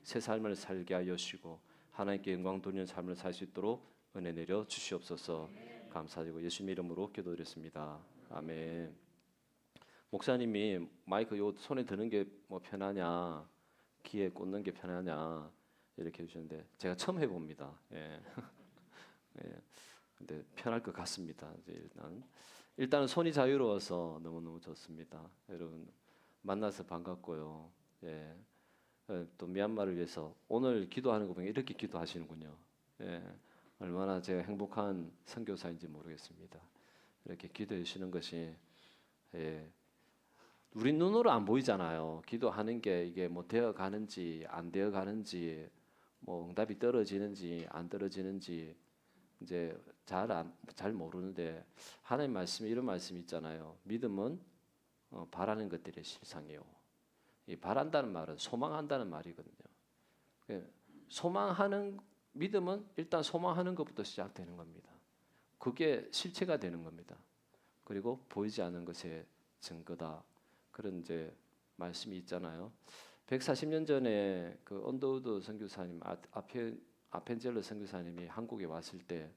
새 삶을 살게 하여 주시고 하나님께 영광 돌리는 삶을 살 수 있도록 은혜 내려 주시옵소서. 감사드리고 예수님 이름으로 기도드렸습니다. 아멘. 목사님이 마이크 요 손에 드는 게 뭐 편하냐, 귀에 꽂는 게 편하냐 이렇게 해주셨는데 제가 처음 해봅니다. 예. 예. 근데 편할 것 같습니다. 이제 일단은 손이 자유로워서 너무너무 좋습니다. 여러분 만나서 반갑고요. 예. 또 미얀마를 위해서 오늘 기도하는 거 보면 이렇게 기도하시는군요. 예. 얼마나 제가 행복한 선교사인지 모르겠습니다. 이렇게 기도해 주시는 것이 예. 우리 눈으로 안 보이잖아요. 기도하는 게 이게 뭐 되어 가는지 안 되어 가는지 뭐 응답이 떨어지는지 안 떨어지는지 이제 잘 모르는데 하나님 말씀에 이런 말씀이 있잖아요. 믿음은 바라는 것들의 실상이요. 이 바란다는 말은 소망한다는 말이거든요. 소망하는 믿음은 일단 소망하는 것부터 시작되는 겁니다. 그게 실체가 되는 겁니다. 그리고 보이지 않는 것의 증거다. 그런 이제 말씀이 있잖아요. 140년 전에 그 언더우드 선교사님 아펜젤러 선교사님이 한국에 왔을 때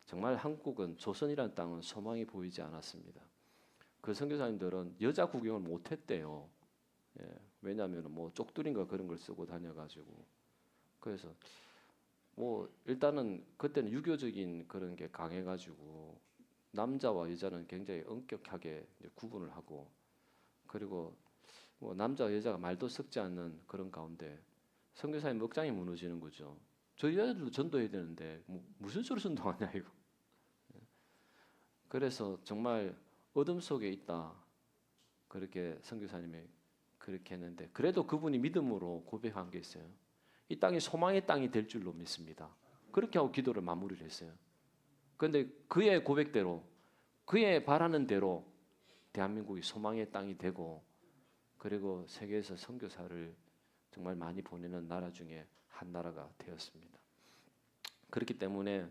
정말 한국은 조선이라는 땅은 소망이 보이지 않았습니다. 그 선교사님들은 여자 구경을 못했대요. 예, 왜냐하면 뭐 쪽두린가 그런 걸 쓰고 다녀가지고 그래서 뭐 일단은 그때는 유교적인 그런 게 강해가지고 남자와 여자는 굉장히 엄격하게 구분을 하고 그리고 뭐 남자와 여자가 말도 섞지 않는 그런 가운데 선교사님 먹장이 무너지는 거죠. 저희 여자들도 전도해야 되는데 뭐 무슨 소리 전도하냐 이거. 그래서 정말 어둠 속에 있다 그렇게 선교사님이 그렇게 했는데 그래도 그분이 믿음으로 고백한 게 있어요. 이 땅이 소망의 땅이 될 줄로 믿습니다. 그렇게 하고 기도를 마무리를 했어요. 그런데 그의 고백대로 그의 바라는 대로 대한민국이 소망의 땅이 되고 그리고 세계에서 선교사를 정말 많이 보내는 나라 중에 한 나라가 되었습니다. 그렇기 때문에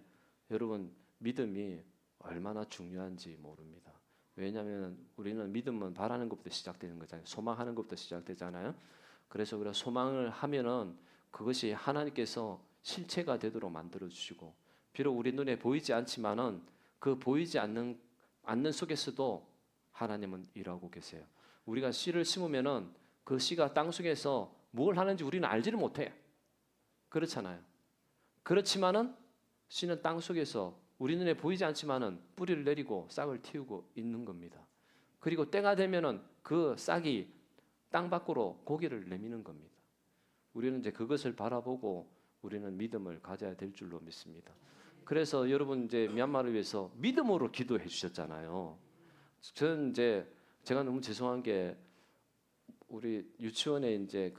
여러분 믿음이 얼마나 중요한지 모릅니다. 왜냐하면 우리는 믿음은 바라는 것부터 시작되는 거잖아요. 소망하는 것부터 시작되잖아요. 그래서 우리가 소망을 하면은 그것이 하나님께서 실체가 되도록 만들어 주시고 비록 우리 눈에 보이지 않지만은 그 보이지 않는 속에서도 하나님은 일하고 계세요. 우리가 씨를 심으면은 그 씨가 땅 속에서 뭘 하는지 우리는 알지를 못해. 그렇잖아요. 그렇지만은 씨는 땅 속에서 우리 눈에 보이지 않지만은 뿌리를 내리고 싹을 틔우고 있는 겁니다. 그리고 때가 되면은 그 싹이 땅 밖으로 고개를 내미는 겁니다. 우리는 이제 그것을 바라보고 우리는 믿음을 가져야 될 줄로 믿습니다. 그래서 여러분 이제 미얀마를 위해서 믿음으로 기도해 주셨잖아요. 저는 이제 제가 너무 죄송한 게 우리 유치원에 이제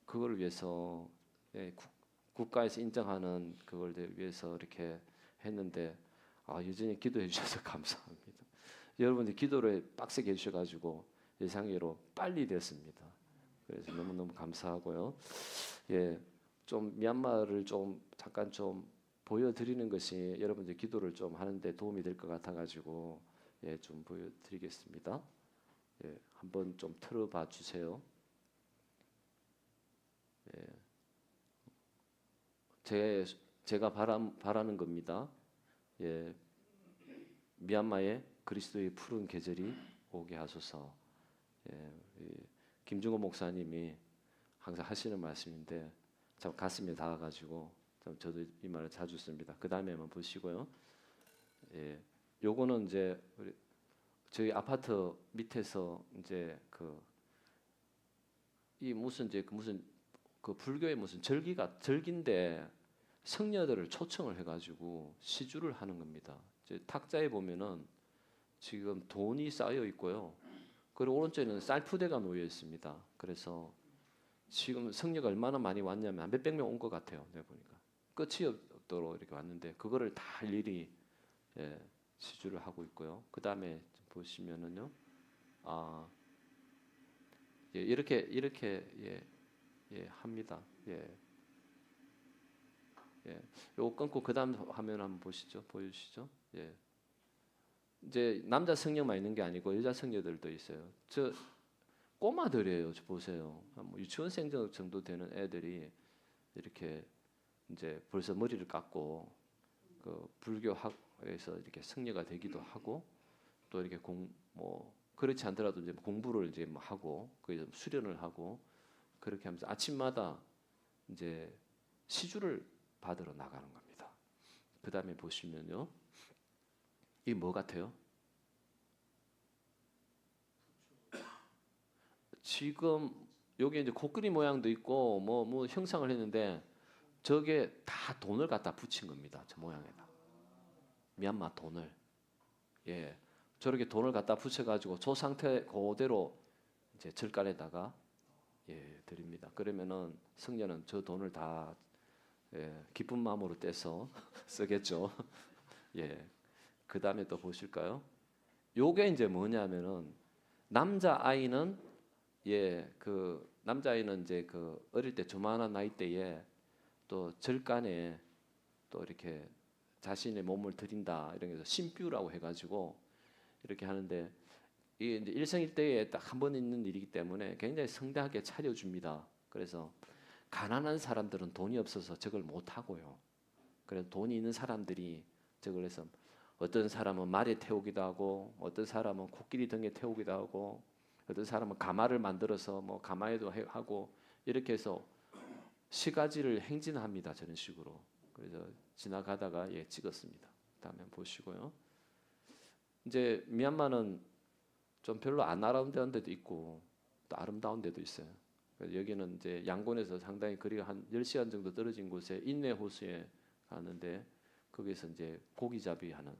그걸 위해서 국가에서 인정하는 그걸 위해서 이렇게 했는데 여전히 기도해 주셔서 감사합니다. 여러분들 기도를 빡세게 해주셔가지고 예상외로 빨리 됐습니다. 그래서 너무너무 감사하고요. 예, 좀 미얀마를 좀 잠깐 좀 보여드리는 것이 여러분들 기도를 좀 하는데 도움이 될 것 같아가지고 예, 좀 보여드리겠습니다. 예, 한번 좀 틀어봐 주세요. 예, 제가 바라는 겁니다. 예, 미얀마에 그리스도의 푸른 계절이 오게 하소서. 예, 김중호 목사님이 항상 하시는 말씀인데 참 가슴에 닿아가지고 저도 이 말을 자주 씁니다. 그 다음에 한번 보시고요. 예, 요거는 이제 저희 아파트 밑에서 이제 무슨 불교의 무슨 절기인데 성녀들을 초청을 해가지고 시주를 하는 겁니다. 이제 탁자에 보면은 지금 돈이 쌓여 있고요. 그리고 오른쪽에는 쌀푸대가 놓여 있습니다. 그래서 지금 성녀가 얼마나 많이 왔냐면 몇백 명 온 것 같아요. 내가 보니까 끝이 없도록 이렇게 왔는데 그거를 다 일일이 시주를 하고 있고요. 그 다음에 보시면은요, 이렇게 합니다. 요거 끊고 그 다음 화면 한번 보여주시죠. 이제 남자 성녀만 있는 게 아니고 여자 성녀들도 있어요. 꼬마들이에요. 보세요. 뭐 유치원생 정도 되는 애들이 이렇게 이제 벌써 머리를 깎고 그 불교학에서 이렇게 승려가 되기도 하고 또 이렇게 뭐 그렇지 않더라도 이제 공부를 이제 뭐 하고 그 수련을 하고 그렇게 하면서 아침마다 이제 시주를 받으러 나가는 겁니다. 그 다음에 보시면요, 이 뭐 같아요? 지금 여기 이제 코끼리 모양도 있고 뭐 형상을 했는데 저게 다 돈을 갖다 붙인 겁니다. 저 모양에다 미얀마 돈을 예 저렇게 돈을 갖다 붙여가지고 저 상태 그대로 이제 절간에다가 예 드립니다. 그러면은 승려는 저 돈을 다 예, 기쁜 마음으로 떼서 쓰겠죠. 예. 그 다음에 또 보실까요? 요게 이제 뭐냐면은 남자 아이는 예, 그 남자 아이는 이제 그 어릴 때 조만한 나이 때에 또 절간에 또 이렇게 자신의 몸을 드린다 이런 게서 신뷰라고 해가지고 이렇게 하는데 이게 이제 일생일대에 딱 한 번 있는 일이기 때문에 굉장히 성대하게 차려줍니다. 그래서 가난한 사람들은 돈이 없어서 저걸 못 하고요. 그래서 돈이 있는 사람들이 저걸 해서 어떤 사람은 말에 태우기도 하고 어떤 사람은 코끼리 등에 태우기도 하고 어떤 사람은 가마를 만들어서 뭐 가마에도 하고 이렇게 해서 시가지를 행진합니다. 저런 식으로. 그래서 지나가다가 예 찍었습니다. 다음에 보시고요. 이제 미얀마는 좀 별로 안 아름다운 데도 있고 또 아름다운 데도 있어요. 그래서 여기는 이제 양곤에서 상당히 거리가 한 10시간 정도 떨어진 곳에 인내 호수에 가는데 거기서 이제 고기잡이 하는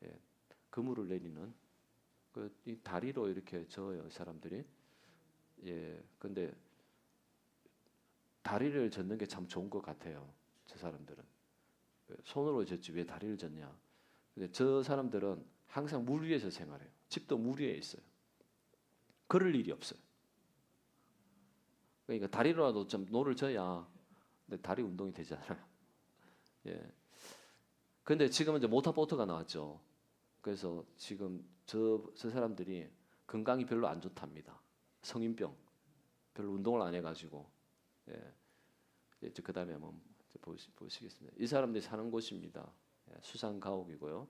예, 그물을 내리는 이 다리로 이렇게 저어요 사람들이. 예, 근데 다리를 젓는 게 참 좋은 것 같아요. 저 사람들은 손으로 젓지 왜 다리를 젓냐. 근데 저 사람들은 항상 물 위에서 생활해요. 집도 물 위에 있어요. 걸을 일이 없어요. 그러니까 다리로라도 좀 노를 져야 근데 다리 운동이 되잖아요. 예. 근데 지금은 이제 모터보트가 나왔죠. 그래서 지금 저 사람들이 건강이 별로 안 좋답니다. 성인병. 별로 운동을 안 해가지고. 예. 이제 그 다음에 한번 보시겠습니다. 이 사람들이 사는 곳입니다. 예. 수상 가옥이고요.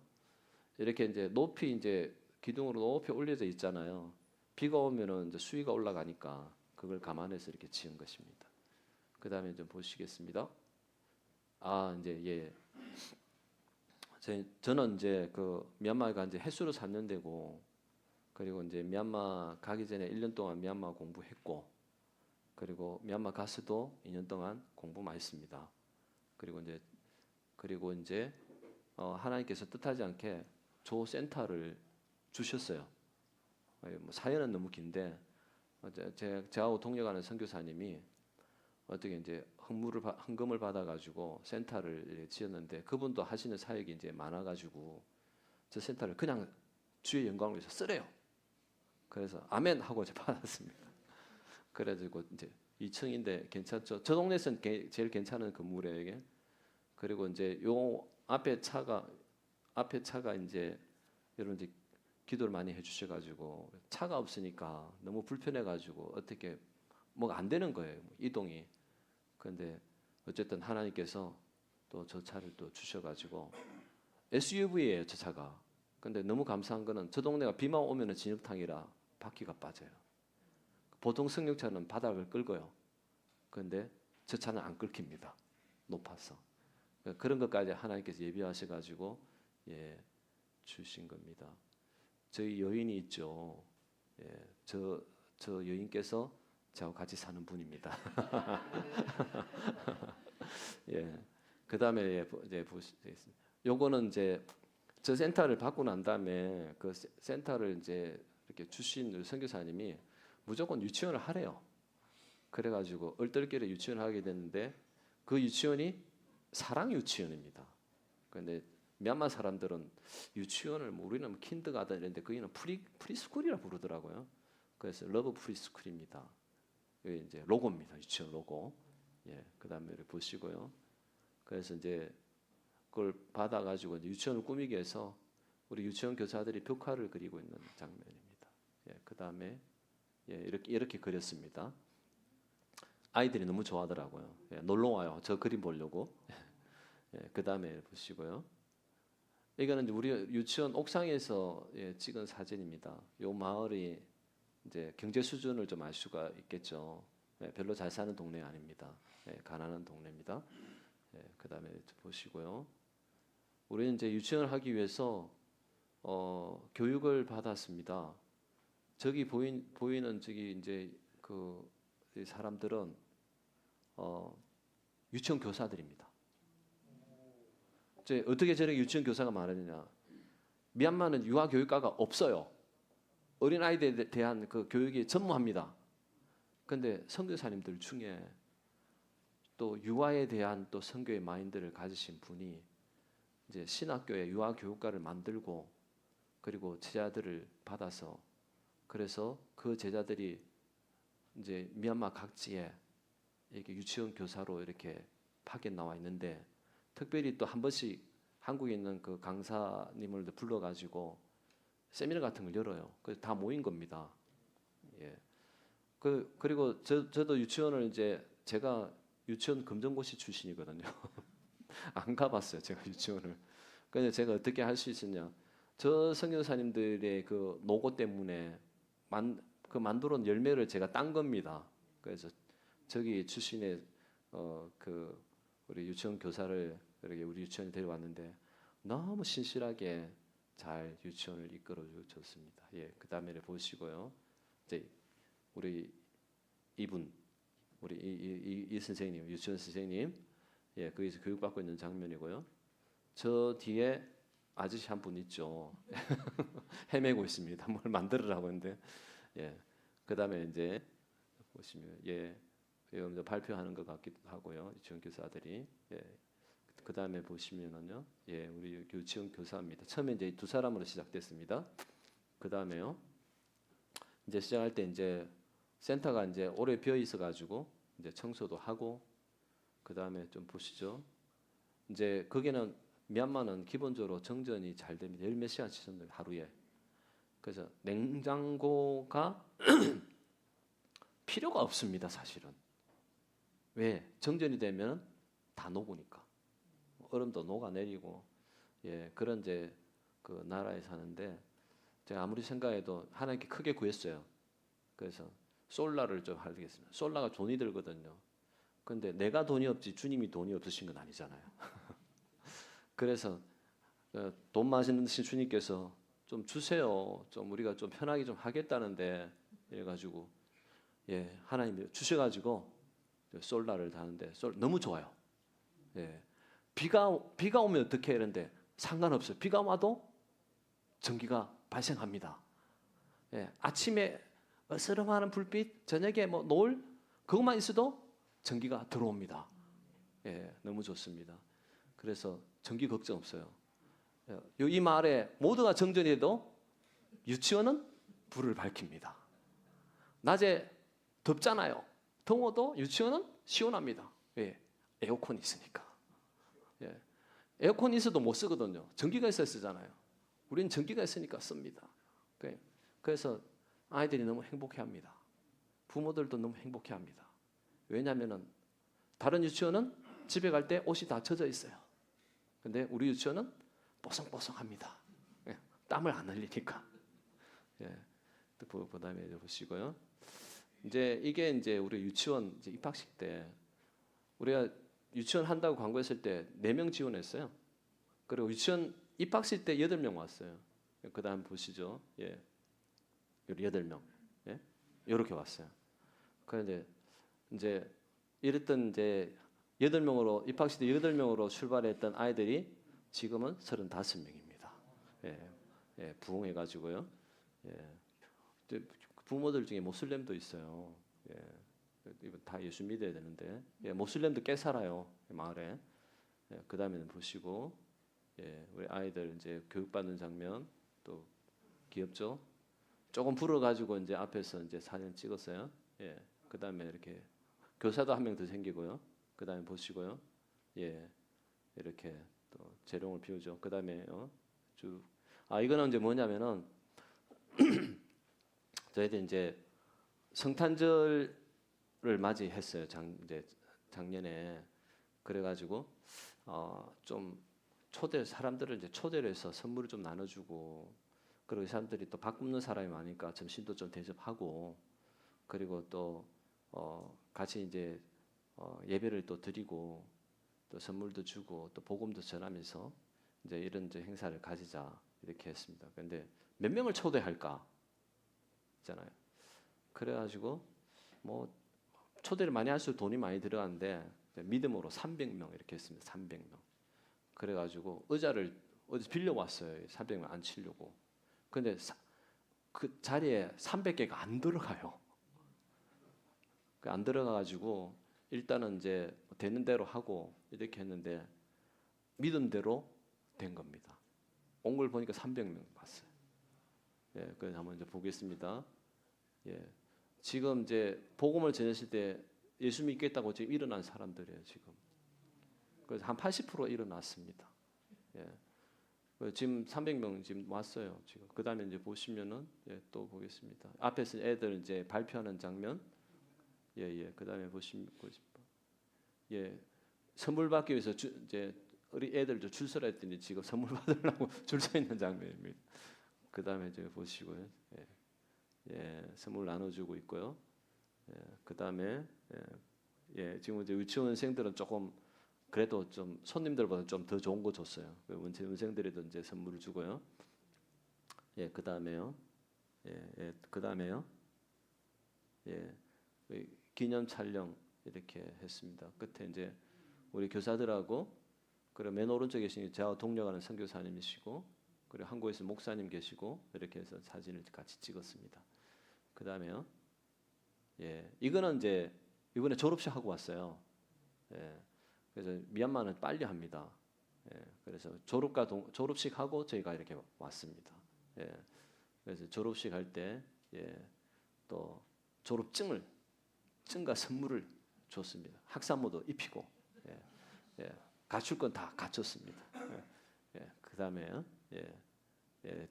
이렇게 이제 높이 이제 기둥으로 높이 올려져 있잖아요. 비가 오면은 이제 수위가 올라가니까 그걸 감안해서 이렇게 지은 것입니다. 그 다음에 좀 보시겠습니다. 아 이제 예. 저는 이제 그 미얀마가 이제 햇수로 3년 되고 그리고 이제 미얀마 가기 전에 1년 동안 미얀마 공부했고 그리고 미얀마 가서도 2년 동안 공부 많이 했습니다. 그리고 이제 하나님께서 뜻하지 않게 조 센터를 주셨어요. 뭐 사연은 너무 긴데 저하고 동역하는 선교사님이 어떻게 이제 헌금을 받아가지고 센터를 지었는데 그분도 하시는 사역이 이제 많아가지고 저 센터를 그냥 주의 영광을 위해서 쓰래요. 그래서 아멘 하고 이제 받았습니다. 그래가지고 이제 2층인데 괜찮죠? 저 동네에서는 제일 괜찮은 건물이에요 이게. 그리고 이제 요 앞에 차가 이제 여러분 이제 기도를 많이 해주셔가지고 차가 없으니까 너무 불편해가지고 어떻게 뭐가 안 되는 거예요 이동이. 그런데 어쨌든 하나님께서 또 저 차를 또 주셔가지고 SUV예요 저 차가. 근데 너무 감사한 거는 저 동네가 비만 오면은 진흙탕이라 바퀴가 빠져요. 보통 승용차는 바닥을 끌고요. 그런데 저 차는 안 끌깁니다. 높아서. 그런 것까지 하나님께서 예비하셔가지고 예 주신 겁니다. 저희 여인이 있죠. 예, 저 여인께서 저하고 같이 사는 분입니다. 예, 그 다음에 이제 보시겠습니다. 요거는 이제 저 센터를 받고 난 다음에 그 센터를 이제 이렇게 주신 선교사님이 무조건 유치원을 하래요. 그래가지고 얼떨결에 유치원을 하게 됐는데 그 유치원이 사랑 유치원입니다. 그런데 미얀마 사람들은 유치원을 뭐 우리는 킨드가든 이런데 거기는 프리스쿨이라 부르더라고요. 그래서 러브 프리스쿨입니다. 이게 이제 로고입니다. 유치원 로고. 예, 그다음에 이렇게 보시고요. 그래서 이제 그걸 받아가지고 이제 유치원을 꾸미기 위해서 우리 유치원 교사들이 벽화를 그리고 있는 장면입니다. 예, 그다음에 예, 이렇게 그렸습니다. 아이들이 너무 좋아하더라고요. 예, 놀러 와요. 저 그림 보려고. 예, 그 다음에 보시고요. 이거는 이제 우리 유치원 옥상에서 예, 찍은 사진입니다. 요 마을이 이제 경제 수준을 좀 알 수가 있겠죠. 예, 별로 잘 사는 동네 아닙니다. 예, 가난한 동네입니다. 예, 그 다음에 보시고요. 우리는 이제 유치원을 하기 위해서 교육을 받았습니다. 저기 보이는 저기 이제 그 사람들은 유치원 교사들입니다. 이제 어떻게 저렇게 유치원 교사가 많으냐? 미얀마는 유아 교육과가 없어요. 어린 아이들에 대한 그 교육이 전무합니다. 그런데 선교사님들 중에 또 유아에 대한 또 선교의 마인드를 가지신 분이 이제 신학교에 유아 교육과를 만들고 그리고 제자들을 받아서 그래서 그 제자들이 이제 미얀마 각지에 이렇게 유치원 교사로 이렇게 파견 나와 있는데 특별히 또 한 번씩 한국에 있는 그 강사님을 불러가지고 세미나 같은 걸 열어요. 그래서 다 모인 겁니다. 예. 그리고 저도 유치원을 이제 제가 유치원 검정고시 출신이거든요. 안 가봤어요, 제가 유치원을. 그래서 제가 어떻게 할 수 있었냐? 저 선교사님들의 그 노고 때문에 만들어 온 열매를 제가 딴 겁니다. 그래서 저기 출신의 그 우리 유치원 교사를 이렇게 우리 유치원에 데려왔는데 너무 신실하게 잘 유치원을 이끌어 줬습니다. 예, 그 다음에 보시고요. 이제 우리 이분, 우리 이 선생님, 유치원 선생님, 예, 거기서 교육받고 있는 장면이고요. 저 뒤에 아저씨 한 분 있죠. 헤매고 있습니다. 뭘 만들으라고 하는데, 예, 그 다음에 이제 보시면 예, 발표하는 것 같기도 하고요. 유치원 교사들이. 예. 그 다음에 보시면은요, 예, 우리 유치원 교사입니다. 처음에 이제 두 사람으로 시작됐습니다. 그 다음에요, 이제 시작할 때 이제 센터가 이제 오래 비어 있어 가지고 이제 청소도 하고, 그 다음에 좀 보시죠. 이제 거기는 미얀마는 기본적으로 정전이 잘 됩니다. 열 몇 시간씩 정전 하루에. 그래서 냉장고가 필요가 없습니다, 사실은. 왜? 정전이 되면 다 녹으니까. 얼음도 녹아내리고, 예, 그런 이제 그 나라에 사는데 제가 아무리 생각해도 하나님께 크게 구했어요. 그래서 솔라를 좀 하겠습니다. 솔라가 돈이 들거든요. 근데 내가 돈이 없지 주님이 돈이 없으신 건 아니잖아요. 그래서 돈 많으신 주님께서 좀 주세요. 좀 우리가 좀 편하게 좀 하겠다는데 이래가지고 예, 하나님이 주셔가지고 솔라를 다는데 너무 좋아요. 예. 비가 오면 어떻게 이런데 상관없어요. 비가 와도 전기가 발생합니다. 예, 아침에 어스름하는 불빛, 저녁에 뭐 노을 그것만 있어도 전기가 들어옵니다. 예, 너무 좋습니다. 그래서 전기 걱정 없어요. 이 마을에 모두가 정전해도 유치원은 불을 밝힙니다. 낮에 덥잖아요. 더워도 유치원은 시원합니다. 왜? 에어컨이 있으니까. 예. 에어컨이 있어도 못 쓰거든요. 전기가 있어야 쓰잖아요. 우리는 전기가 있으니까 씁니다. 그래서 아이들이 너무 행복해합니다. 부모들도 너무 행복해합니다. 왜냐하면은 다른 유치원은 집에 갈 때 옷이 다 젖어 있어요. 근데 우리 유치원은 뽀송뽀송합니다. 예. 땀을 안 흘리니까. 예. 또 그다음에 보시고요. 이제 이게 이제 우리 유치원 이제 입학식 때 우리가 유치원 한다고 광고했을 때 4명 지원했어요. 그리고 유치원 입학식 때 8명 왔어요. 그다음 보시죠. 예. 8명. 예? 이렇게 왔어요. 그런데 이제 이랬던 이제 8명으로 입학식 때 8명으로 출발했던 아이들이 지금은 35명입니다. 예. 예, 부흥해 가지고요. 예. 부모들 중에 모슬렘도 있어요. 예. 이거 다 예수 믿어야 되는데 예, 모슬렘도 꽤 살아요 마을에. 예, 그 다음에는 보시고 예, 우리 아이들 이제 교육받는 장면 또 귀엽죠. 조금 불어가지고 이제 앞에서 이제 사진 찍었어요. 예, 그 다음에 이렇게 교사도 한 명 더 생기고요. 그 다음에 보시고요. 예, 이렇게 또 재롱을 피우죠. 그 다음에 이거는 이제 뭐냐면은 저희들 이제 성탄절을 맞이했어요. 이제 작년에. 그래가지고 좀 사람들을 이제 초대를 해서 선물을 좀 나눠주고, 그리고 사람들이 또 밥 굶는 사람이 많으니까 점심도 좀 대접하고, 그리고 또 같이 이제 예배를 또 드리고, 또 선물도 주고, 또 복음도 전하면서 이제 이런 이제 행사를 가지자 이렇게 했습니다. 그런데 몇 명을 초대할까 있잖아요. 그래가지고 뭐 초대를 많이 할수록 돈이 많이 들어가는데 믿음으로 300명 이렇게 했습니다. 300명. 그래가지고 의자를 어디 빌려왔어요. 300명 앉히려고. 근데 그 자리에 300개가 안 들어가요. 안 들어가가지고 일단은 이제 되는 대로 하고 이렇게 했는데 믿음대로 된 겁니다. 온 걸 보니까 300명 봤어요. 예, 그래서 한번 이제 보겠습니다. 예, 지금 이제 복음을 전했을 때 예수 믿겠다고 지금 일어난 사람들이에요. 지금 그래서 한 80% 일어났습니다. 예, 지금 300명 지금 왔어요. 지금 그 다음에 이제 보시면은 예, 또 보겠습니다. 앞에서 애들 이제 발표하는 장면. 예. 그 다음에 보시면 예, 선물 받기 위해서 이제 우리 애들도 줄 서라 했더니 지금 선물 받으려고 줄 서 있는 장면입니다. 그 다음에 이제 보시고요. 선물 나눠주고 있고요. 그 다음에 지금 이제 유치원생들은 조금 그래도 좀 손님들보다 좀 더 좋은 거 줬어요. 원생들에도 이제 선물을 주고요. 그 다음에요. 그 다음에요. 기념 촬영 이렇게 했습니다. 끝에 이제 우리 교사들하고 그리고 맨 오른쪽에 계신 저와 동료하는 선교사님이시고 그리고 한국에서 목사님 계시고 이렇게 해서 사진을 같이 찍었습니다. 그 다음에요. 이거는 이제 이번에 졸업식 하고 왔어요. 그래서 미얀마는 빨리 합니다. 그래서 졸업식 하고 저희가 이렇게 왔습니다. 그래서 졸업식 할 때 또 졸업증과 선물을 줬습니다. 학사모도 입히고 갖출 건 다 갖췄습니다. 그 다음에요.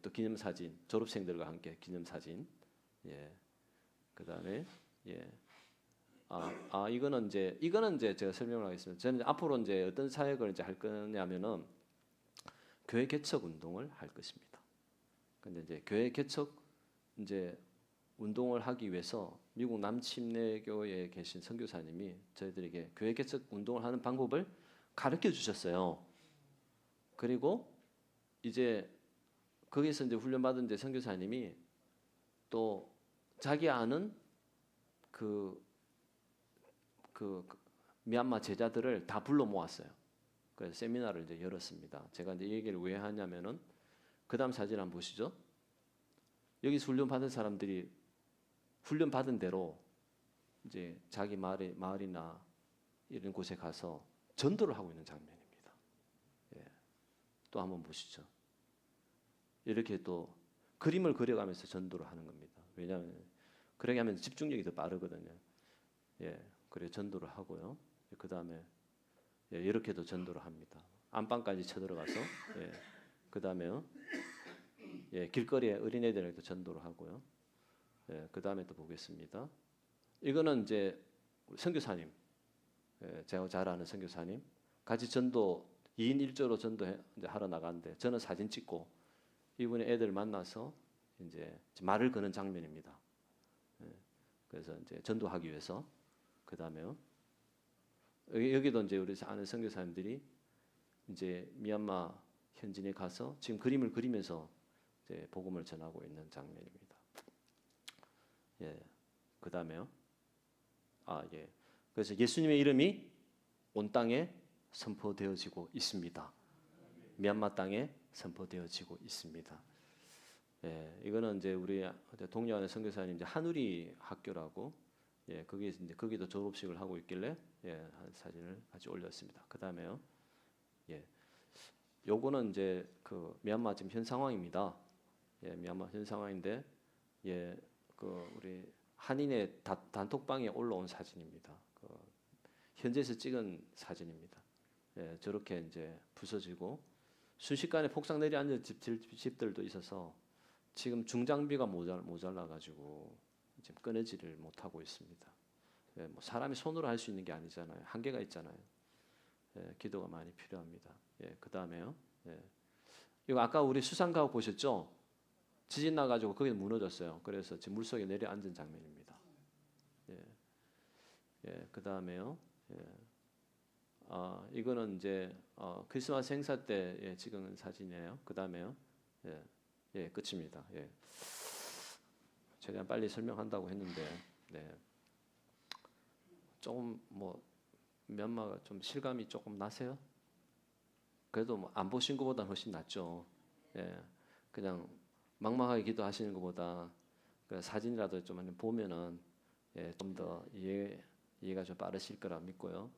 또 기념사진, 졸업생들과 함께 기념사진. 그 다음에 이거는 이제 제가 설명을 하겠습니다. 저는 앞으로 이제 어떤 사역을 이제 할 거냐면은 교회 개척 운동을 할 것입니다. 근데 이제 교회 개척 이제 운동을 하기 위해서 미국 남침례교에 계신 선교사님이 저희들에게 교회 개척 운동을 하는 방법을 가르쳐 주셨어요. 그리고 이제 거기서 이제 훈련받은 이제 선교사님이 또 자기 아는 그 미얀마 제자들을 다 불러 모았어요. 그래서 세미나를 이제 열었습니다. 제가 이제 이 얘기를 왜 하냐면은 그다음 사진 한번 보시죠. 여기서 훈련 받은 사람들이 훈련 받은 대로 이제 자기 마을이나 이런 곳에 가서 전도를 하고 있는 장면입니다. 또 한번 보시죠. 이렇게 또 그림을 그려가면서 전도를 하는 겁니다. 왜냐하면 그렇게 하면 집중력이 더 빠르거든요. 그래 전도를 하고요. 그 다음에 이렇게도 전도를 합니다. 안방까지 쳐들어가서 그 다음에요. 길거리에 어린애들에게도 전도를 하고요. 그 다음에 또 보겠습니다. 이거는 이제 선교사님, 제가 잘 아는 선교사님 같이 전도 2인 1조로 전도하러 나가는데 저는 사진 찍고 이분이 애들 만나서 이제 말을 거는 장면입니다. 그래서 이제 전도하기 위해서 그 다음에요. 여기도 이제 우리 아는 선교사님들이 이제 미얀마 현지에 가서 지금 그림을 그리면서 이제 복음을 전하고 있는 장면입니다. 그 다음에요. 그래서 예수님의 이름이 온 땅에 선포되어지고 있습니다. 미얀마 땅에 선포되어지고 있습니다. 이거는 이제 우리 동료하는 선교사님 이제 한우리 학교라고 거기도 졸업식을 하고 있길래 한 사진을 같이 올렸습니다. 그 다음에요. 요거는 이제 그 미얀마 지금 현 상황입니다. 미얀마 현 상황인데 우리 한인의 단톡방에 올라온 사진입니다. 현지에서 찍은 사진입니다. 저렇게 이제 부서지고 순식간에 폭삭 내려앉은 집들도 있어서 지금 중장비가 모자라 가지고 지금 끊어지를 못하고 있습니다. 예, 뭐 사람이 손으로 할 수 있는 게 아니잖아요. 한계가 있잖아요. 예, 기도가 많이 필요합니다. 예, 그 다음에요. 예. 이거 아까 우리 수상가옥 보셨죠? 지진 나가지고 거기 무너졌어요. 그래서 지금 물속에 내려앉은 장면입니다. 예, 예, 그 다음에요. 예. 이거는 이제 크리스마스 행사 때 찍은 사진이에요. 그 다음에요. 예, 예, 끝입니다. 예. 최대한 빨리 설명한다고 했는데, 네. 조금 뭐 미얀마가 좀 실감이 조금 나세요? 그래도 뭐 안 보신 것보다 훨씬 낫죠. 예, 그냥 막막하게 기도하시는 것보다 그 사진이라도 좀 보면은 좀 더 이해가 좀 빠르실 거라 믿고요.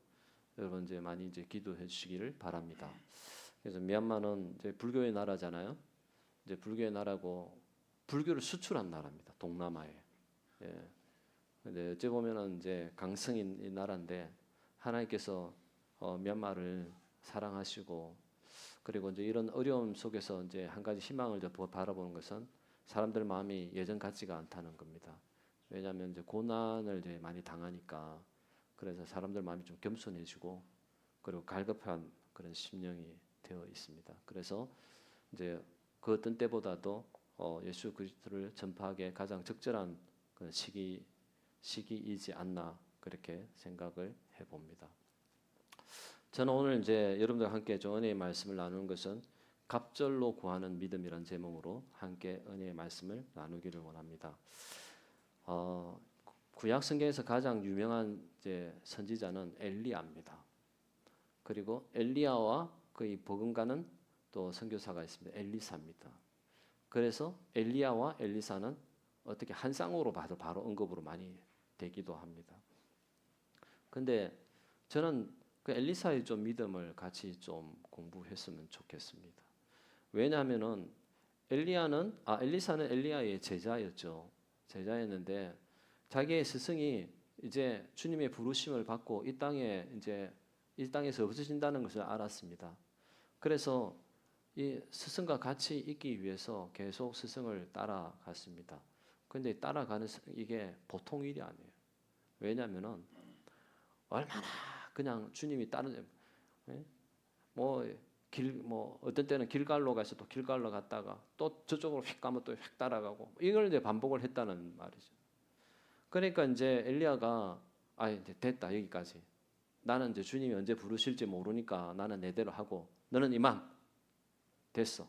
여러분 이제 많이 이제 기도해 주시기를 바랍니다. 그래서 미얀마는 이제 불교의 나라잖아요. 이제 불교의 나라고 불교를 수출한 나라입니다. 동남아에. 예. 근데 어찌 보면은 이제 강성인 이 나라인데 하나님께서 미얀마를 사랑하시고 그리고 이제 이런 어려움 속에서 이제 한 가지 희망을 바라보는 것은 사람들 마음이 예전 같지가 않다는 겁니다. 왜냐하면 이제 고난을 이제 많이 당하니까 그래서 사람들 마음이 좀 겸손해지고 그리고 갈급한 그런 심령이 되어 있습니다. 그래서 이제 그 어떤 때보다도 예수 그리스도를 전파하기에 가장 적절한 그 시기이지 않나 그렇게 생각을 해봅니다. 저는 오늘 이제 여러분들과 함께 좀 은혜의 말씀을 나누는 것은 갑절로 구하는 믿음이라는 제목으로 함께 은혜의 말씀을 나누기를 원합니다. 구약 성경에서 가장 유명한 이제 선지자는 엘리야입니다. 그리고 엘리야와 그의 버금가는 또 선교사가 있습니다. 엘리사입니다. 그래서 엘리야와 엘리사는 어떻게 한 쌍으로 봐도 바로 언급으로 많이 되기도 합니다. 근데 저는 그 엘리사의 좀 믿음을 같이 좀 공부했으면 좋겠습니다. 왜냐하면은 엘리사는 엘리야의 제자였죠. 제자였는데 자기의 스승이 이제 주님의 부르심을 받고 이 땅에서 없어진다는 것을 알았습니다. 그래서 이 스승과 같이 있기 위해서 계속 스승을 따라갔습니다. 그런데 따라가는 이게 보통 일이 아니에요. 왜냐하면은 얼마나 그냥 주님이 어떤 때는 길갈로 가서 또 길갈로 갔다가 또 저쪽으로 휙 가면 또 휙 따라가고 이걸 이제 반복을 했다는 말이죠. 그러니까 이제 엘리야가 이제 됐다 여기까지. 나는 이제 주님이 언제 부르실지 모르니까 나는 내대로 하고 너는 이만 됐어.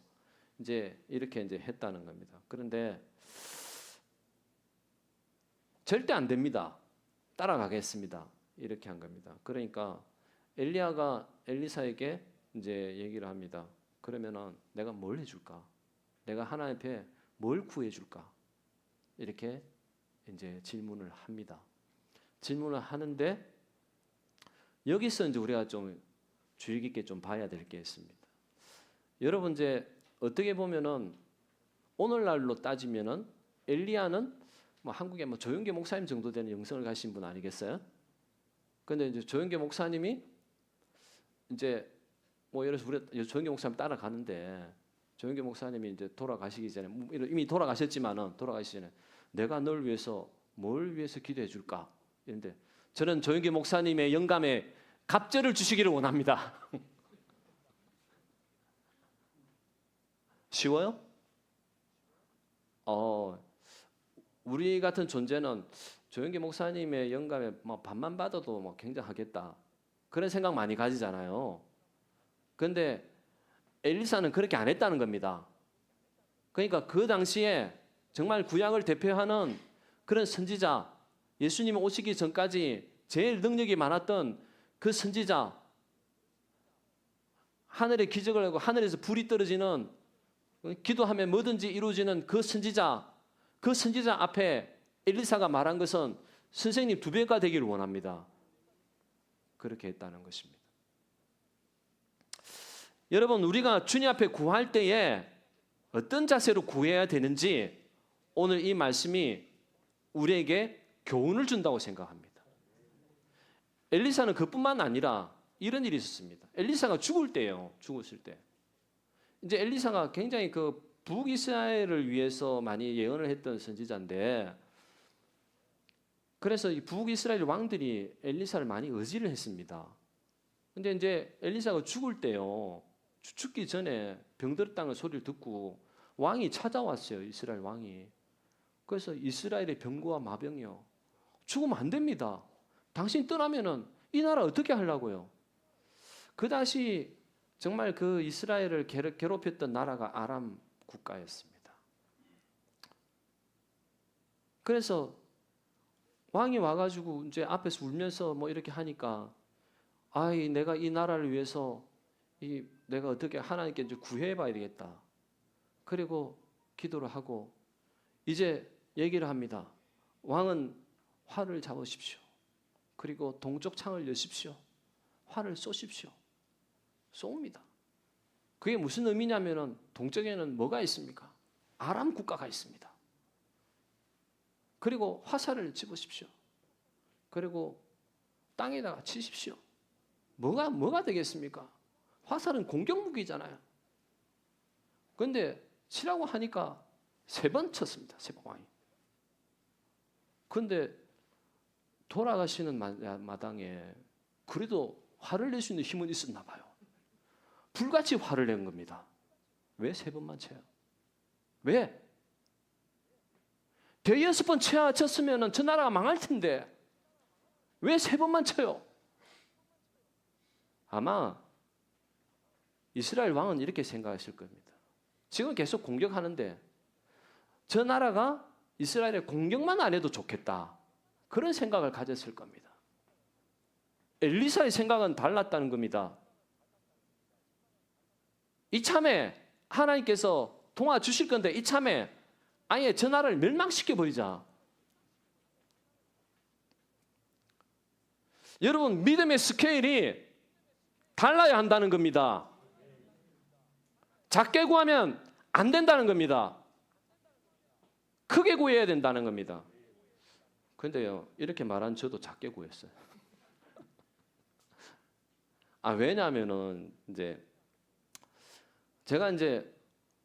이제 이렇게 이제 했다는 겁니다. 그런데 절대 안 됩니다. 따라가겠습니다. 이렇게 한 겁니다. 그러니까 엘리야가 엘리사에게 이제 얘기를 합니다. 그러면은 내가 뭘 해줄까? 내가 하나님 앞에 뭘 구해줄까? 이렇게 이제 질문을 합니다. 질문을 하는데 여기서 이제 우리가 좀 주의 깊게 좀 봐야 될 게 있습니다. 여러분 이제 어떻게 보면은 오늘날로 따지면은 엘리야는 뭐 한국에 뭐 조영계 목사님 정도 되는 영성을 가신 분 아니겠어요? 근데 이제 조영계 목사님이 이제 뭐 예를 들어서 우리 조영계 목사님 따라가는데 조영계 목사님이 이제 돌아가시기 전에 이미 돌아가셨지만은 돌아가시기 전에 내가 널 위해서 뭘 위해서 기도해 줄까? 이런데 저는 조영계 목사님의 영감에 갑절을 주시기를 원합니다. 쉬워요? 우리 같은 존재는 조영계 목사님의 영감에 뭐 반만 받아도 뭐 굉장하겠다. 그런 생각 많이 가지잖아요. 그런데 엘리사는 그렇게 안 했다는 겁니다. 그러니까 그 당시에 정말 구약을 대표하는 그런 선지자, 예수님이 오시기 전까지 제일 능력이 많았던 그 선지자, 하늘에 기적을 하고 하늘에서 불이 떨어지는 기도하면 뭐든지 이루어지는 그 선지자 앞에 엘리사가 말한 것은 선생님 2배가 되기를 원합니다. 그렇게 했다는 것입니다. 여러분 우리가 주님 앞에 구할 때에 어떤 자세로 구해야 되는지 오늘 이 말씀이 우리에게 교훈을 준다고 생각합니다. 엘리사는 그뿐만 아니라 이런 일이 있었습니다. 엘리사가 죽을 때예요. 죽었을 때. 이제 엘리사가 굉장히 그 북이스라엘을 위해서 많이 예언을 했던 선지자인데 그래서 이 북이스라엘 왕들이 엘리사를 많이 의지를 했습니다. 근데 이제 엘리사가 죽을 때요, 죽기 전에 병들었다는 소리를 듣고 왕이 찾아왔어요. 이스라엘 왕이. 그래서 이스라엘의 병거와 마병이요, 죽으면 안 됩니다. 당신 떠나면은 이 나라 어떻게 하려고요? 그 당시 정말 그 이스라엘을 괴롭혔던 나라가 아람 국가였습니다. 그래서 왕이 와가지고 이제 앞에서 울면서 뭐 이렇게 하니까, 아이, 내가 이 나라를 위해서 내가 어떻게 하나님께 이제 구해봐야 되겠다. 그리고 기도를 하고 이제 얘기를 합니다. 왕은 활을 잡으십시오. 그리고 동쪽 창을 여십시오. 활을 쏘십시오. 쏩니다. 그게 무슨 의미냐면은 동쪽에는 뭐가 있습니까? 아람 국가가 있습니다. 그리고 화살을 집으십시오. 그리고 땅에다가 치십시오. 뭐가 되겠습니까? 화살은 공격 무기잖아요. 그런데 치라고 하니까 3번 쳤습니다. 3번 왕이. 그런데 돌아가시는 마당에 그래도 화를 낼 수 있는 힘은 있었나 봐요. 불같이 화를 낸 겁니다. 왜 3번만 쳐요? 왜? 대여섯 번 쳤으면 저 나라가 망할 텐데 왜 3번만 쳐요? 아마 이스라엘 왕은 이렇게 생각했을 겁니다. 지금 계속 공격하는데 저 나라가 이스라엘의 공격만 안 해도 좋겠다, 그런 생각을 가졌을 겁니다. 엘리사의 생각은 달랐다는 겁니다. 이참에 하나님께서 도와주실 건데 이참에 아예 저 나라를 멸망시켜버리자. 여러분, 믿음의 스케일이 달라야 한다는 겁니다. 작게 구하면 안 된다는 겁니다. 크게 구해야 된다는 겁니다. 그런데요, 이렇게 말한 저도 작게 구했어요. 왜냐하면은 이제 제가 이제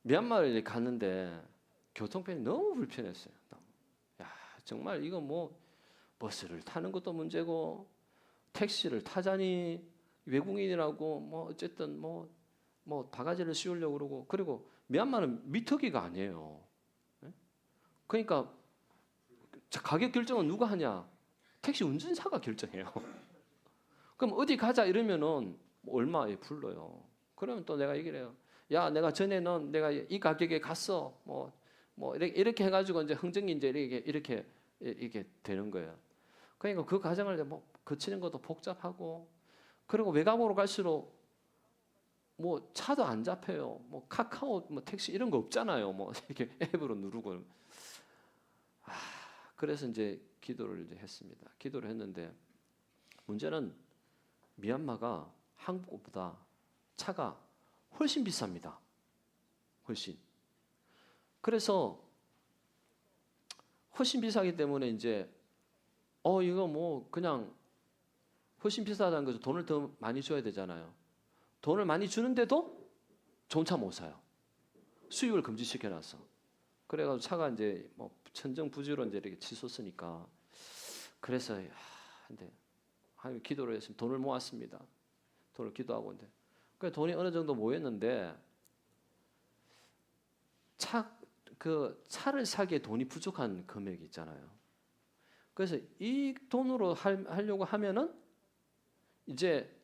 미얀마를 갔는데 교통편이 너무 불편했어요. 정말 이거 뭐 버스를 타는 것도 문제고 택시를 타자니 외국인이라고 뭐 어쨌든 뭐 바가지를 씌우려고 그러고, 그리고 미얀마는 미터기가 아니에요. 그러니까 가격 결정은 누가 하냐? 택시 운전사가 결정해요. 그럼 어디 가자 이러면은 얼마에 불러요. 그러면 또 내가 얘기를 해요. 야, 내가 전에는 내가 이 가격에 갔어. 뭐 이렇게 해가지고 이제 흥정이 이제 이렇게 되는 거예요. 그러니까 그 과정을 뭐 거치는 것도 복잡하고, 그리고 외곽으로 갈수록 뭐 차도 안 잡혀요. 뭐 카카오, 뭐 택시 이런 거 없잖아요. 뭐 이렇게 앱으로 누르고. 그래서 이제 기도를 이제 했습니다. 기도를 했는데 문제는 미얀마가 한국보다 차가 훨씬 비쌉니다. 훨씬. 그래서 훨씬 비싸기 때문에 이제 이거 뭐 그냥 훨씬 비싸다는 거죠. 돈을 더 많이 줘야 되잖아요. 돈을 많이 주는데도 좋은 차 못 사요. 수입을 금지시켜놨어. 그래가지고 차가 이제 뭐 천정부지로 이제 이렇게 치솟으니까, 그래서 근데 하나님 기도를 했으면 돈을 모았습니다. 돈을 기도하고 있는데 그 돈이 어느 정도 모였는데 차를 사기에 돈이 부족한 금액이 있잖아요. 그래서 이 돈으로 하려고 하면은 이제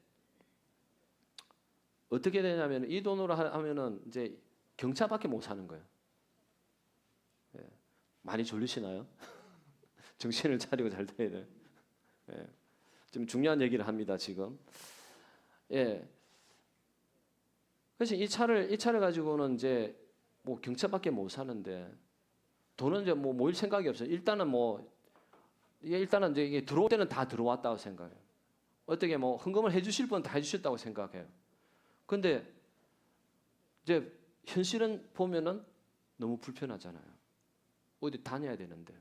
어떻게 되냐면, 이 돈으로 하면은 이제 경차밖에 못 사는 거예요. 많이 졸리시나요? 정신을 차리고 잘 돼야 돼요. 좀 중요한 얘기를 합니다 지금. 그래서 이 차를 가지고는 이제 뭐 경차밖에 못 사는데 돈은 이제 뭐 모일 생각이 없어요. 일단은 이제 이게 들어올 때는 다 들어왔다고 생각해요. 어떻게 뭐 헌금을 해주실 분 다 해주셨다고 생각해요. 근데 이제 현실은 보면은 너무 불편하잖아요. 어디 다녀야 되는데.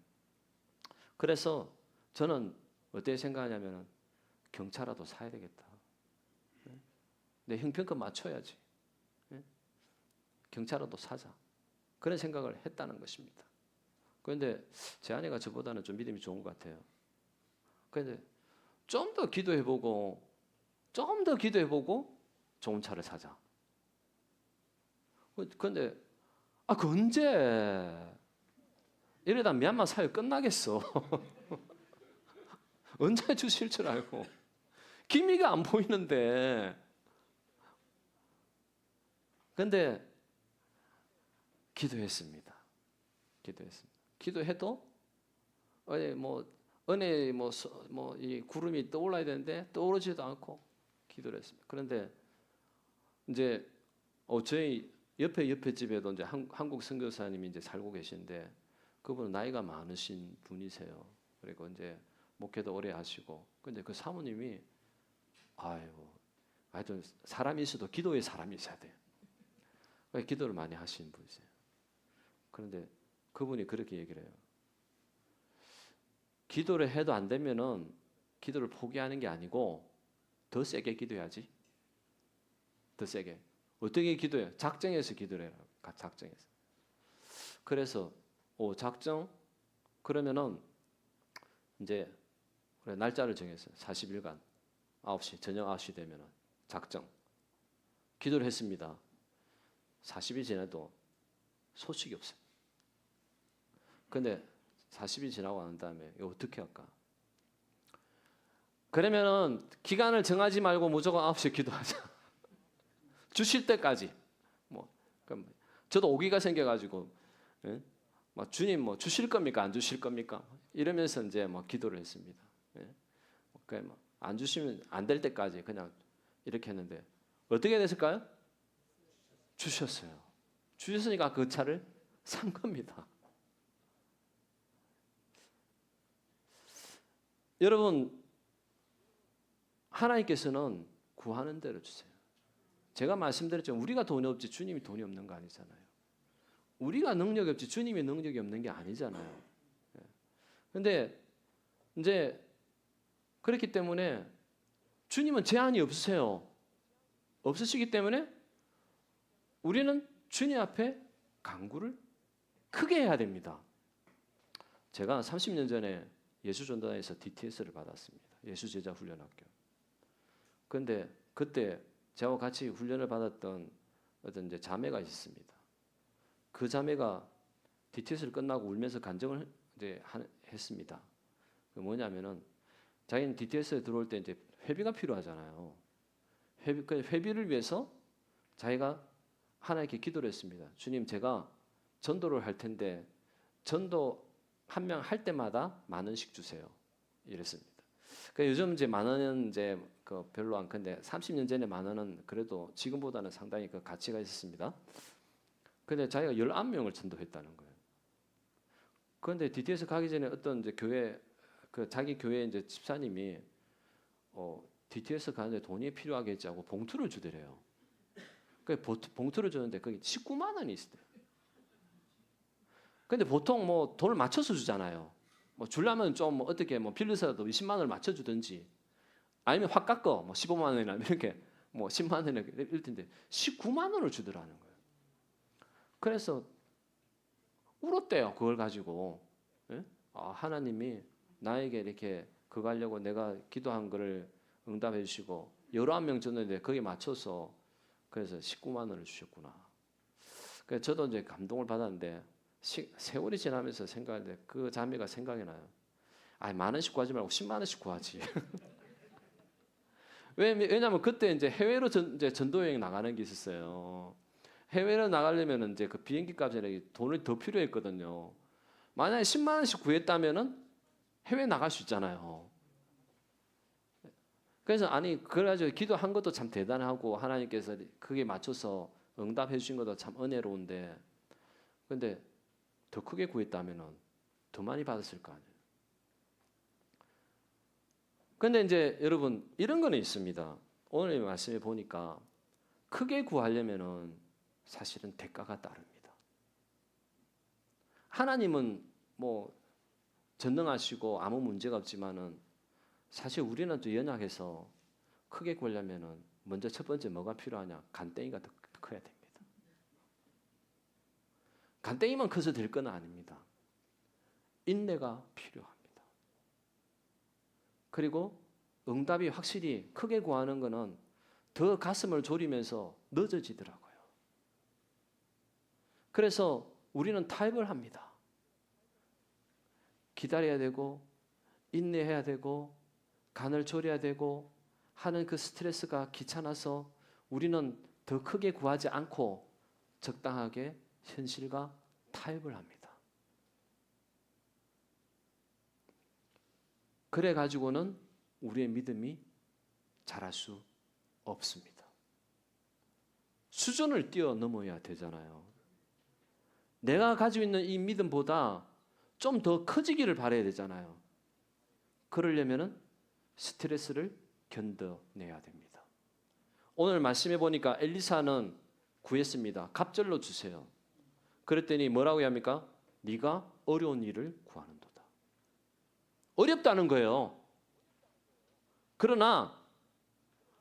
그래서 저는 어떻게 생각하냐면은 경차라도 사야 되겠다. 내 형편껏 맞춰야지. 경차라도 사자. 그런 생각을 했다는 것입니다. 그런데 제 아내가 저보다는 좀 믿음이 좋은 것 같아요. 근데 좀 더 기도해보고 좀 더 기도해보고 좋은 차를 사자. 근데 그 언제 이러다 미얀마 사회 끝나겠어. 언제 주실 줄 알고 기미가 안 보이는데. 근데 기도했습니다. 기도해도 은혜 이 구름이 떠올라야 되는데 떠오르지도 않고 기도를 했습니다. 그런데 이제 저희 옆에 집에도 이제 한국 선교사님이 이제 살고 계신데 그분은 나이가 많으신 분이세요. 그리고 이제 목회도 오래 하시고, 근데 그 사모님이 하여튼 사람이 있어도 기도의 사람이 있어야 돼요. 기도를 많이 하시는 분이세요. 그런데 그분이 그렇게 얘기를 해요. 기도를 해도 안 되면은 기도를 포기하는 게 아니고 더 세게 기도해야지. 더 세게. 어떻게 기도해요? 작정해서 기도를 해요. 작정해서. 그래서 작정? 그러면은 이제 날짜를 정했어요. 40일간 9시, 저녁 9시 되면은 작정. 기도를 했습니다. 40일 지나도 소식이 없어요. 근데 40일 지나고 난 다음에 이거 어떻게 할까? 그러면은 기간을 정하지 말고 무조건 9시에 기도하자. 주실 때까지. 그럼 저도 오기가 생겨가지고, 주님 주실 겁니까? 안 주실 겁니까? 이러면서 이제 기도를 했습니다. 안 주시면 안 될 때까지 그냥 이렇게 했는데 어떻게 됐을까요? 주셨어요. 주셨으니까 그 차를 산 겁니다. 여러분, 하나님께서는 구하는 대로 주세요. 제가 말씀드렸죠. 우리가 돈이 없지 주님이 돈이 없는 거 아니잖아요. 우리가 능력이 없지 주님이 능력이 없는 게 아니잖아요. 그런데 이제 그렇기 때문에 주님은 제한이 없으세요. 없으시기 때문에 우리는 주님 앞에 간구를 크게 해야 됩니다. 제가 30년 전에 예수전도단에서 DTS를 받았습니다. 예수제자훈련학교. 그런데 그때 저와 같이 훈련을 받았던 어떤 이제 자매가 있었습니다. 그 자매가 DTS를 끝나고 울면서 간증을 이제 했습니다. 그 뭐냐면은 자기는 DTS에 들어올 때 이제 회비가 필요하잖아요. 회비를 위해서 자기가 하나님께 기도를 했습니다. 주님, 제가 전도를 할 텐데 전도 한 명 할 때마다 10,000원씩 주세요. 이랬습니다. 그러니까 요즘 이제 10,000원은 이제 별로 안 큰데 30년 전에 10,000원은 그래도 지금보다는 상당히 그 가치가 있었습니다. 근데 자기가 19명을 전도했다는 거예요. 그런데 DTS 가기 전에 어떤 이제 교회 자기 교회 이제 집사님이 DTS 가는데 돈이 필요하겠지 하고 봉투를 주더래요. 그 봉투를 주는데 거기 19만 원이 있어요. 근데 보통 돈을 맞춰서 주잖아요. 주려면 좀 어떻게 빌려서라도 20만 원을 맞춰 주든지 아니면 확 깎어 15만 원이나 이렇게 10만 원이나 이럴 텐데 19만 원을 주더라는 거예요. 그래서 울었대요. 그걸 가지고. 하나님이 나에게 이렇게 그거 하려고 내가 기도한 거를 응답해 주시고 11명 줬는데 거기에 맞춰서 그래서 19만 원을 주셨구나. 그래서 저도 이제 감동을 받았는데 세월이 지나면서 생각하는데 그 자매가 생각이 나요. 10,000원씩 구하지 말고 10만 원씩 구하지. 왜냐하면 그때 이제 해외로 이제 전도 여행 나가는 게 있었어요. 해외로 나가려면 이제 그 비행기 값에 돈이 더 필요했거든요. 만약에 10만 원씩 구했다면은 해외 나갈 수 있잖아요. 그래서 그래가지고 기도한 것도 참 대단하고 하나님께서 그게 맞춰서 응답해 주신 것도 참 은혜로운데, 근데 더 크게 구했다면은 더 많이 받았을 거 아니에요. 근데 이제 여러분 이런 거는 있습니다. 오늘 말씀에 보니까 크게 구하려면은 사실은 대가가 따릅니다. 하나님은 전능하시고 아무 문제가 없지만은 사실 우리는 또 연약해서 크게 구하려면은 먼저 첫 번째 뭐가 필요하냐? 간땡이가 더 커야 됩니다. 간땡이만 커서 될 건 아닙니다. 인내가 필요합니다. 그리고 응답이 확실히 크게 구하는 것은 더 가슴을 졸이면서 늦어지더라고요. 그래서 우리는 타협을 합니다. 기다려야 되고 인내해야 되고 간을 졸여야 되고 하는 그 스트레스가 귀찮아서 우리는 더 크게 구하지 않고 적당하게 현실과 타협을 합니다. 그래 가지고는 우리의 믿음이 자랄 수 없습니다. 수준을 뛰어넘어야 되잖아요. 내가 가지고 있는 이 믿음보다 좀 더 커지기를 바라야 되잖아요. 그러려면은 스트레스를 견뎌내야 됩니다. 오늘 말씀해 보니까 엘리사는 구했습니다. 갑절로 주세요. 그랬더니 뭐라고 합니까? 네가 어려운 일을 구하는도다. 어렵다는 거예요. 그러나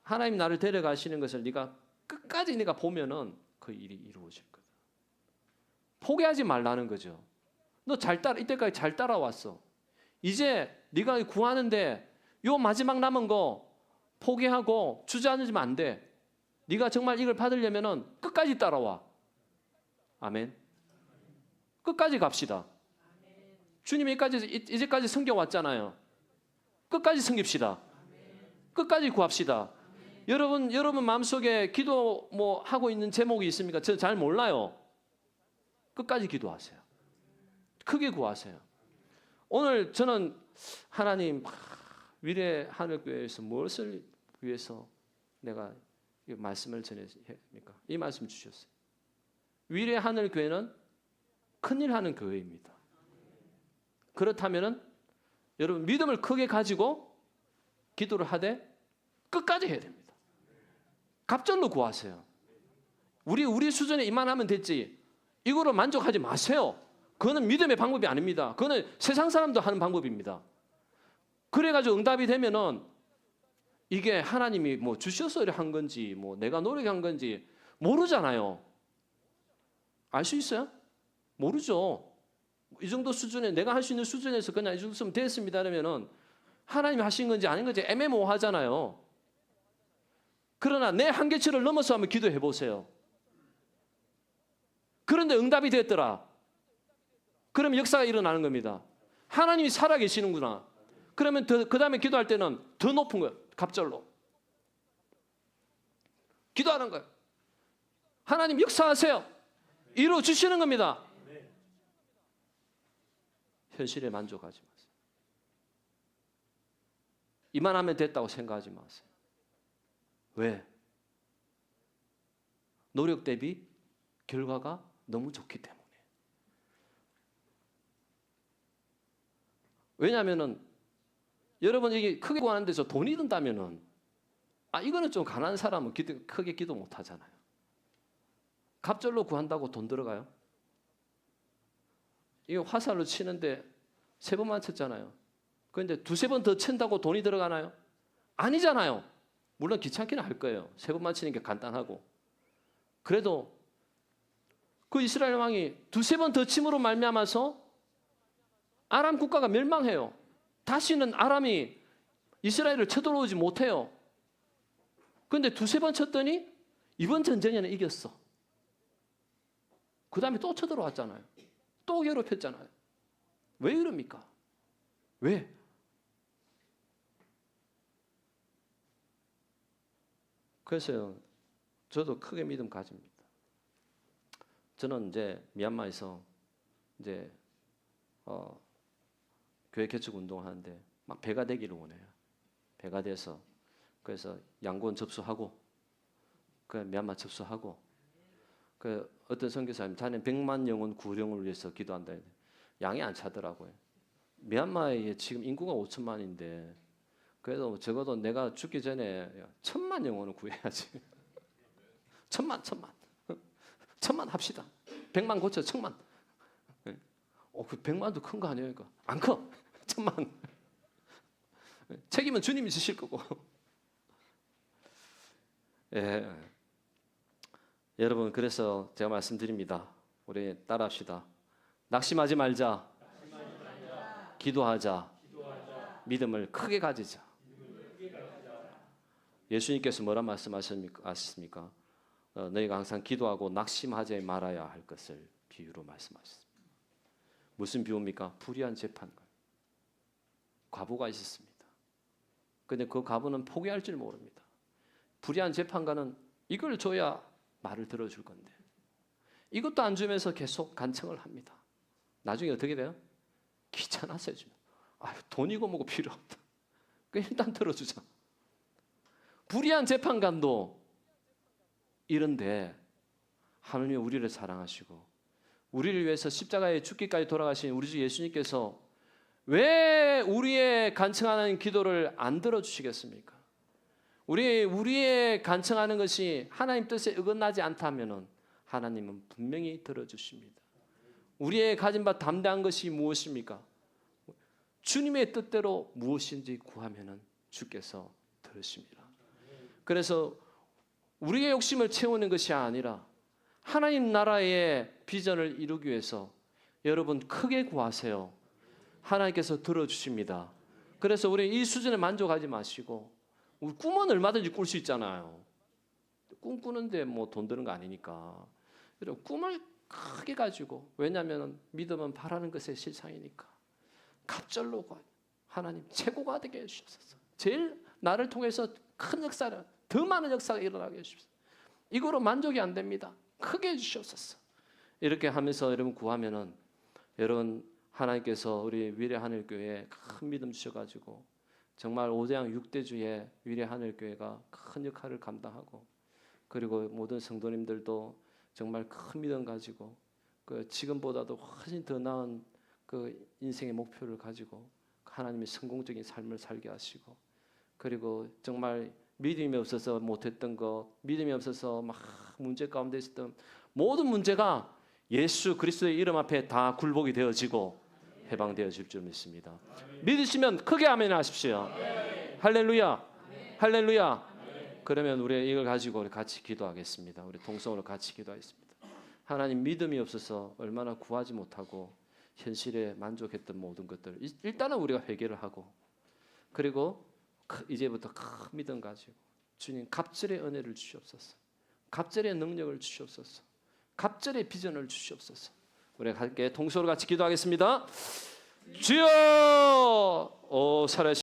하나님 나를 데려가시는 것을 네가 끝까지 네가 보면은 그 일이 이루어질 거다. 포기하지 말라는 거죠. 너 이때까지 잘 따라왔어. 이제 네가 구하는데 요 마지막 남은 거 포기하고 주저앉으면 안 돼. 네가 정말 이걸 받으려면은 끝까지 따라와. 아멘. 끝까지 갑시다. 주님이 이제까지 섬겨왔잖아요. 끝까지 섬깁시다. 끝까지 구합시다. 여러분 마음속에 기도 뭐 하고 있는 제목이 있습니까? 저 잘 몰라요. 끝까지 기도하세요. 크게 구하세요. 오늘 저는 하나님 위례 하늘교회에서 무엇을 위해서 내가 이 말씀을 전해합니까? 이 말씀 주셨어요. 위례 하늘교회는 큰일 하는 교회입니다. 그렇다면은 여러분 믿음을 크게 가지고 기도를 하되 끝까지 해야 됩니다. 갑절로 구하세요. 우리 수준에 이만하면 됐지. 이거로 만족하지 마세요. 그거는 믿음의 방법이 아닙니다. 그거는 세상 사람도 하는 방법입니다. 그래가지고 응답이 되면은 이게 하나님이 뭐 주셔서 한 건지 뭐 내가 노력한 건지 모르잖아요. 알 수 있어요? 모르죠. 이 정도 수준에 내가 할 수 있는 수준에서 그냥 이 정도면 됐습니다 하면은 하나님이 하신 건지 아닌 건지 애매모호하잖아요. 그러나 내 한계치를 넘어서 한번 기도해 보세요. 그런데 응답이 됐더라. 그럼 역사가 일어나는 겁니다. 하나님이 살아계시는구나. 그러면 그 다음에 기도할 때는 더 높은 거예요. 갑절로. 기도하는 거예요. 하나님 역사하세요. 이루어주시는 겁니다. 현실에 만족하지 마세요. 이만하면 됐다고 생각하지 마세요. 왜? 노력 대비 결과가 너무 좋기 때문에. 왜냐하면은 여러분 이게 크게 구하는 데서 돈이 든다면은 이거는 좀 가난한 사람은 크게 기도 못 하잖아요. 갑절로 구한다고 돈 들어가요? 이거 화살로 치는데 3번만 쳤잖아요. 그런데 2-3번 더 친다고 돈이 들어가나요? 아니잖아요. 물론 귀찮기는 할 거예요. 3번만 치는 게 간단하고. 그래도 그 이스라엘 왕이 2-3번 더 침으로 말미암아서 아람 국가가 멸망해요. 다시는 아람이 이스라엘을 쳐들어오지 못해요. 그런데 2-3번 쳤더니 이번 전쟁에는 이겼어. 그 다음에 또 쳐들어왔잖아요. 또 괴롭혔잖아요. 왜 이럽니까? 왜? 그래서요, 저도 크게 믿음 가집니다. 저는 이제 미얀마에서 이제 교회 개척 운동을 하는데 막 배가 되기를 원해요. 배가 돼서 그래서 양곤 접수하고 그 미얀마 접수하고 그 어떤 선교사님 자네 100만 영혼 구령을 위해서 기도한다. 양이 안 차더라고요. 미얀마에 지금 인구가 5천만인데 그래도 적어도 내가 죽기 전에 1,000만 영혼을 구해야지. 1,000만 합시다. 100만 고쳐 1,000만. 그 100만도 큰 거 아니에요? 안 커. 1,000만. 책임은 주님이 지실 거고. 예. 여러분 그래서 제가 말씀드립니다. 우리 따라합시다. 낙심하지 말자. 기도하자. 믿음을 크게 가지자. 예수님께서 뭐라 말씀하셨습니까? 너희가 항상 기도하고 낙심하지 말아야 할 것을 비유로 말씀하셨습니다. 무슨 비유입니까? 불의한 재판관. 과부가 있었습니다. 근데 그 과부는 포기할 줄 모릅니다. 불의한 재판관은 이걸 줘야 말을 들어줄 건데 이것도 안 주면서 계속 간청을 합니다. 나중에 어떻게 돼요? 귀찮아서 해주면 돈이고 뭐고 필요 없다. 일단 들어주자. 불의한 재판관도 이런데 하나님이 우리를 사랑하시고 우리를 위해서 십자가에 죽기까지 돌아가신 우리 주 예수님께서 왜 우리의 간청하는 기도를 안 들어주시겠습니까? 우리의 간청하는 것이 하나님 뜻에 어긋나지 않다면 하나님은 분명히 들어주십니다. 우리의 가진 바 담대한 것이 무엇입니까? 주님의 뜻대로 무엇인지 구하면 주께서 들으십니다. 그래서 우리의 욕심을 채우는 것이 아니라 하나님 나라의 비전을 이루기 위해서 여러분 크게 구하세요. 하나님께서 들어주십니다. 그래서 우리 이 수준에 만족하지 마시고 우리 꿈은 얼마든지 꿀 수 있잖아요. 꿈꾸는데 뭐 돈 드는 거 아니니까. 여러분 꿈을 크게 가지고 왜냐하면 믿음은 바라는 것의 실상이니까 갑절로 하나님 최고가 되게 해주셔서 제일 나를 통해서 큰 역사를 더 많은 역사가 일어나게 해주셔서 이거로 만족이 안 됩니다. 크게 해주셔서 이렇게 하면서 여러분 구하면은 여러분 하나님께서 우리 위례하늘교회에 큰 믿음 주셔가지고 정말 5대양 6대주의 위례하늘교회가 큰 역할을 감당하고 그리고 모든 성도님들도 정말 큰 믿음 가지고 그 지금보다도 훨씬 더 나은 그 인생의 목표를 가지고 하나님의 성공적인 삶을 살게 하시고 그리고 정말 믿음이 없어서 못했던 거 믿음이 없어서 막 문제 가운데 있었던 모든 문제가 예수 그리스도의 이름 앞에 다 굴복이 되어지고 해방되어질 줄 믿습니다. 믿으시면 크게 아멘 하십시오. 할렐루야 할렐루야. 그러면 우리 이걸 가지고 우리 같이 기도하겠습니다. 우리 동성으로 같이 기도하겠습니다. 하나님 믿음이 없어서 얼마나 구하지 못하고 현실에 만족했던 모든 것들 일단은 우리가 회개를 하고 그리고 이제부터 큰 믿음 가지고 주님 갑절의 은혜를 주시옵소서. 갑절의 능력을 주시옵소서. 갑절의 비전을 주시옵소서. 우리가 함께 동서로 같이 기도하겠습니다. 주여 살아계신